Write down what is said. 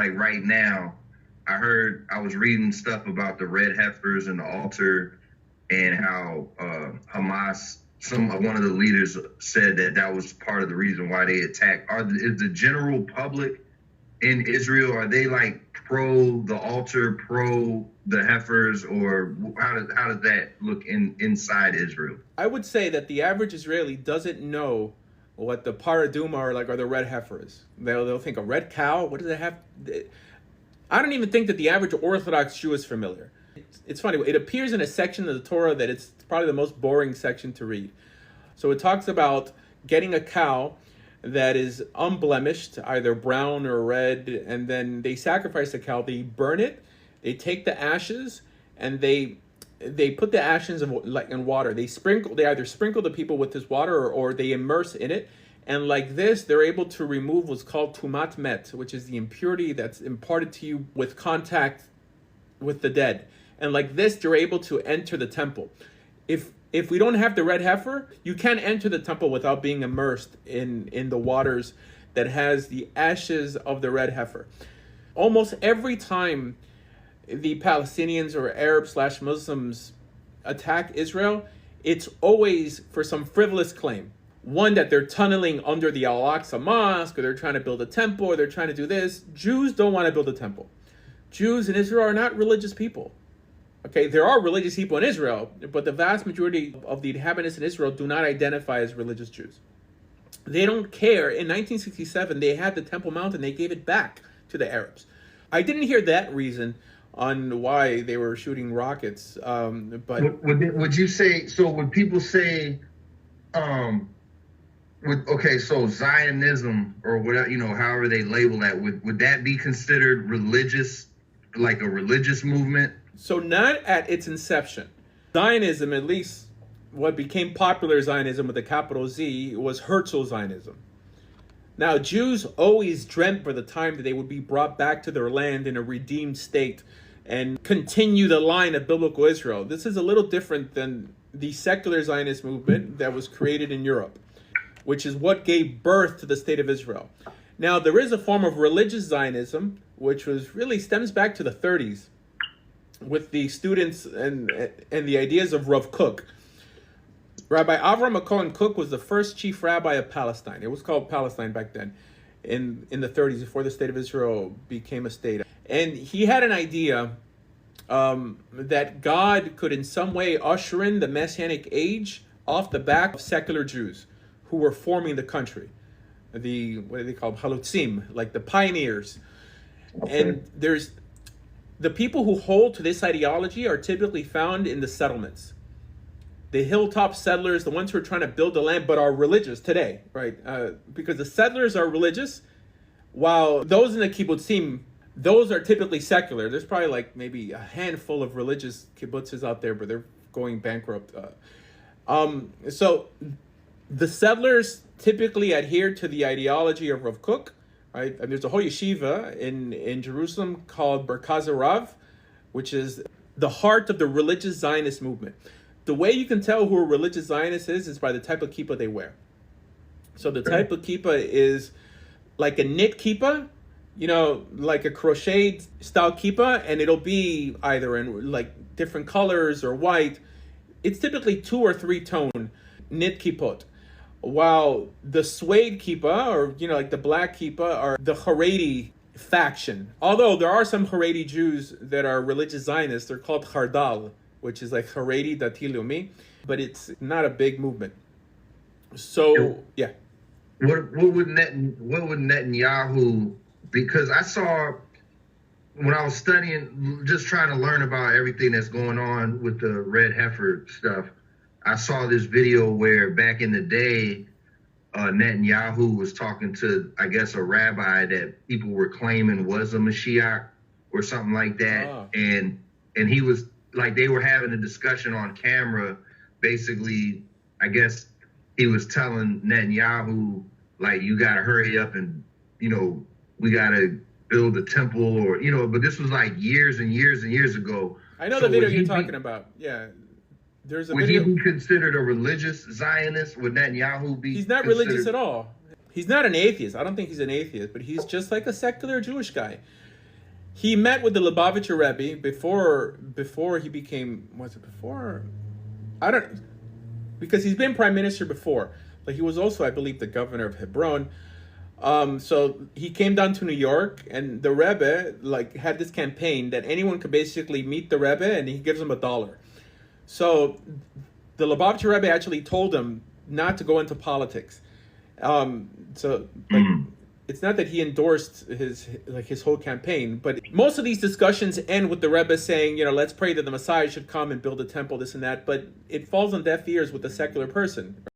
like right now, I was reading stuff about the red heifers and the altar, and how Hamas, one of the leaders said that was part of the reason why they attacked. Is the general public in Israel, are they like pro the altar, pro the heifers, or how does that look inside Israel? I would say that the average Israeli doesn't know what the paraduma or the red heifers. They'll think a red cow. What does it have? I don't even think that the average Orthodox Jew is familiar. It's funny. It appears in a section of the Torah that it's probably the most boring section to read. So it talks about getting a cow that is unblemished, either brown or red, and then they sacrifice the cow. They burn it. They take the ashes and they put the ashes in water. They either sprinkle the people with this water or they immerse in it. And like this, they're able to remove what's called tumat met, which is the impurity that's imparted to you with contact with the dead. And like this, you're able to enter the temple. If we don't have the red heifer, you can't enter the temple without being immersed in the waters that has the ashes of the red heifer. Almost every time the Palestinians or Arab/Muslims attack Israel, it's always for some frivolous claim. One, that they're tunneling under the Al-Aqsa Mosque, or they're trying to build a temple, or they're trying to do this. Jews don't want to build a temple. Jews in Israel are not religious people. Okay, there are religious people in Israel, but the vast majority of the inhabitants in Israel do not identify as religious Jews. They don't care. In 1967, they had the Temple Mount and they gave it back to the Arabs. I didn't hear that reason on why they were shooting rockets, but would you say so? Would people say, so Zionism or whatever, however they label that, would that be considered religious, like a religious movement? So not at its inception. Zionism, at least what became popular Zionism with a capital Z, was Herzl Zionism. Now, Jews always dreamt for the time that they would be brought back to their land in a redeemed state and continue the line of biblical Israel. This is a little different than the secular Zionist movement that was created in Europe, which is what gave birth to the state of Israel. Now, there is a form of religious Zionism, which really stems back to the 30s, with the students and the ideas of Rav Kook. Rabbi Avram Cohen Kook was the first chief rabbi of Palestine. It was called Palestine back then, in the 30s, before the state of Israel became a state. And he had an idea that God could in some way usher in the Messianic age off the back of secular Jews who were forming the country. What do they call them? Halutzim, like the pioneers. Okay. And the people who hold to this ideology are typically found in the settlements. The hilltop settlers, the ones who are trying to build the land but are religious today, right? Because the settlers are religious, while those in the kibbutzim, those are typically secular. There's probably like maybe a handful of religious kibbutzes out there, but they're going bankrupt. So the settlers typically adhere to the ideology of Rav Kook. Right? And there's a whole yeshiva in Jerusalem called Merkaz Rav, which is the heart of the religious Zionist movement. The way you can tell who a religious Zionist is by the type of kippah they wear. So the type of kippah is like a knit kippah, like a crocheted style kippah, and it'll be either in like different colors or white. It's typically 2 or 3 tone knit kippot. While the suede kippah, or like the black kippah, are the Haredi faction. Although there are some Haredi Jews that are religious Zionists, they're called Chardal, which is like Haredi Dati Leumi, but it's not a big movement. So yeah. What would Netanyahu? Because I saw when I was studying, just trying to learn about everything that's going on with the red heifer stuff. I saw this video where back in the day, Netanyahu was talking to, I guess, a rabbi that people were claiming was a Mashiach or something like that. Oh. And he was like, they were having a discussion on camera. Basically, I guess he was telling Netanyahu, like, you got to hurry up and, we got to build a temple or, but this was like years and years and years ago. I know the video you're talking about. Yeah. There's a Would video. he be considered a religious Zionist? Would Netanyahu be? He's not religious at all. He's not an atheist. I don't think he's an atheist, but he's just like a secular Jewish guy. He met with the Lubavitcher Rebbe before he became, was it before? I don't, because he's been prime minister before, but he was also, I believe, the governor of Hebron. So he came down to New York, and the Rebbe like had this campaign that anyone could basically meet the Rebbe, and he gives them $1. So the Lubavitcher Rebbe actually told him not to go into politics. So like, it's not that he endorsed his whole campaign, but most of these discussions end with the Rebbe saying, let's pray that the Messiah should come and build a temple, this and that. But it falls on deaf ears with a secular person.